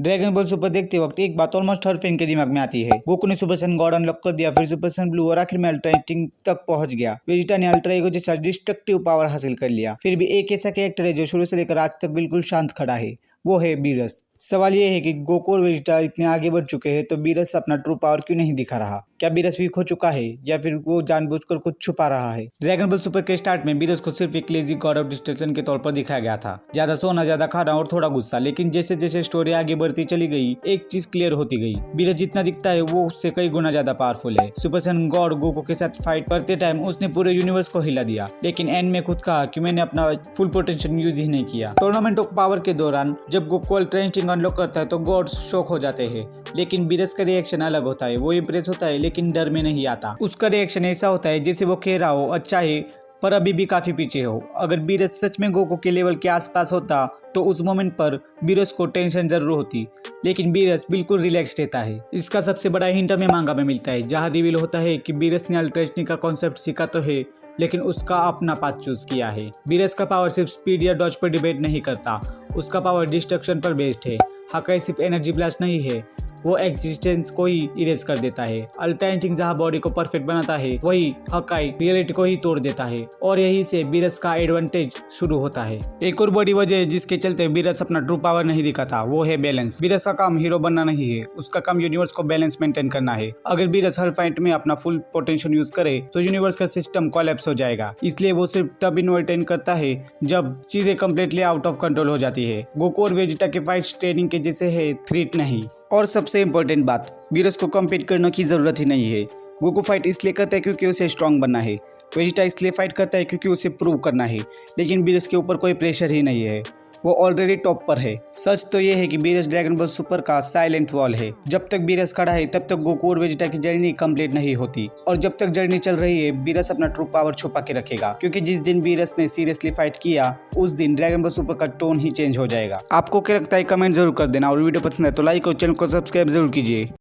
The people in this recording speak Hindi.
ड्रैगन बॉल सुपर देखते वक्त एक बात ऑलमोस्ट हर फैन के दिमाग में आती है। गोकू ने सुपर सैयन गॉड अनलॉक कर दिया, फिर सुपर सैयन ब्लू और आखिर में अल्ट्रा इंस्टिंक्ट तक पहुंच गया। वेजिटा ने अल्ट्रा ईगो जैसा डिस्ट्रक्टिव पावर हासिल कर लिया। फिर भी एक ऐसा कैरेक्टर है जो शुरू से लेकर आज तक बिल्कुल शांत खड़ा है, वो है बीरस। सवाल ये है कि गोकू और वेजिटा इतने आगे बढ़ चुके हैं तो बीरस अपना ट्रू पावर क्यों नहीं दिखा रहा? क्या बीरस वीक हो चुका है या फिर वो जानबूझकर कुछ छुपा रहा है? ड्रैगन बॉल सुपर के स्टार्ट में बीरस को सिर्फ एक लेजी गॉड ऑफ डिस्ट्रक्शन के तौर पर दिखाया गया था, ज्यादा सोना, ज्यादा खाना और थोड़ा गुस्सा। लेकिन जैसे जैसे स्टोरी आगे बढ़ती चली गई, एक चीज क्लियर होती गई, बीरस जितना दिखता है वो उससे कई गुना ज्यादा पावरफुल है। सुपर सैयन गॉड गोकू के साथ फाइट करते टाइम उसने पूरे यूनिवर्स को हिला दिया, लेकिन एंड में खुद कहा कि मैंने अपना फुल पोटेंशियल यूज ही नहीं किया। टूर्नामेंट ऑफ पावर के दौरान जब गोकू अल्ट्रा इंस्टिंक्ट अनलॉक करता है तो गॉड्स शॉक हो जाते हैं, लेकिन बीरस का रिएक्शन अलग होता है। वो इम्प्रेस होता है लेकिन डर में नहीं आता। उसका रिएक्शन ऐसा होता है जैसे वो कह रहा हो अच्छा है पर अभी भी काफी पीछे हो। अगर बीरस सच में गोकू के लेवल के आसपास होता तो उस मोमेंट पर बीरस को टेंशन जरूर होती, लेकिन बीरस बिल्कुल रिलैक्स रहता है। इसका सबसे बड़ा हिंट हमें मांगा में मिलता है, जहां रिवील होता है कि बीरस ने अल्ट्रा इंस्टिंक्ट का कॉन्सेप्ट सीखा तो है, लेकिन उसका अपना पाथ चूज किया है। बीरस का पावर सिर्फ स्पीड या डॉज पर डिबेट नहीं करता, उसका पावर डिस्ट्रक्शन पर बेस्ड है। हकाई सिर्फ एनर्जी ब्लास्ट नहीं है, वो एग्जिस्टेंस को ही इरेज कर देता है। अल्ट्रा इंस्टिंक्ट जहाँ बॉडी को परफेक्ट बनाता है, वही हकाई रियलिटी को ही तोड़ देता है, और यही से बीरस का एडवांटेज शुरू होता है। एक और बड़ी वजह है जिसके चलते बीरस अपना ट्रू पावर नहीं दिखाता, वो है बैलेंस। बीरस का काम हीरो बनना नहीं है, उसका काम यूनिवर्स को बैलेंस मेंटेन करना है। अगर बीरस हर फाइट में अपना फुल पोटेंशियल यूज करे तो यूनिवर्स का सिस्टम कोलैप्स हो जाएगा। इसलिए वो सिर्फ तब इन्वर्टेन करता है जब चीजें कम्प्लीटली आउट ऑफ कंट्रोल हो जाती है। गोकू और वेजिटा के फाइट ट्रेनिंग के जैसे है, थ्रेट नहीं। और सबसे इम्पोर्टेंट बात, बीरस को कम्पीट करने की जरूरत ही नहीं है। गोकू फाइट इसलिए करता है क्योंकि उसे स्ट्रांग बनना है, वेजिटा इसलिए फाइट करता है क्योंकि उसे प्रूव करना है, लेकिन बीरस के ऊपर कोई प्रेशर ही नहीं है, वो ऑलरेडी टॉप पर है। सच तो ये है कि बीरस ड्रैगन बॉल सुपर का साइलेंट वॉल है। जब तक बीरस खड़ा है तब तक गोकू और वेजिटा की जर्नी कंप्लीट नहीं होती, और जब तक जर्नी चल रही है बीरस अपना ट्रू पावर छुपा के रखेगा, क्योंकि जिस दिन बीरस ने सीरियसली फाइट किया उस दिन ड्रैगन बॉल सुपर का टोन ही चेंज हो जाएगा। आपको क्या लगता है कमेंट जरूर कर देना, और वीडियो पसंद है तो लाइक और चैनल को सब्सक्राइब जरूर कीजिए।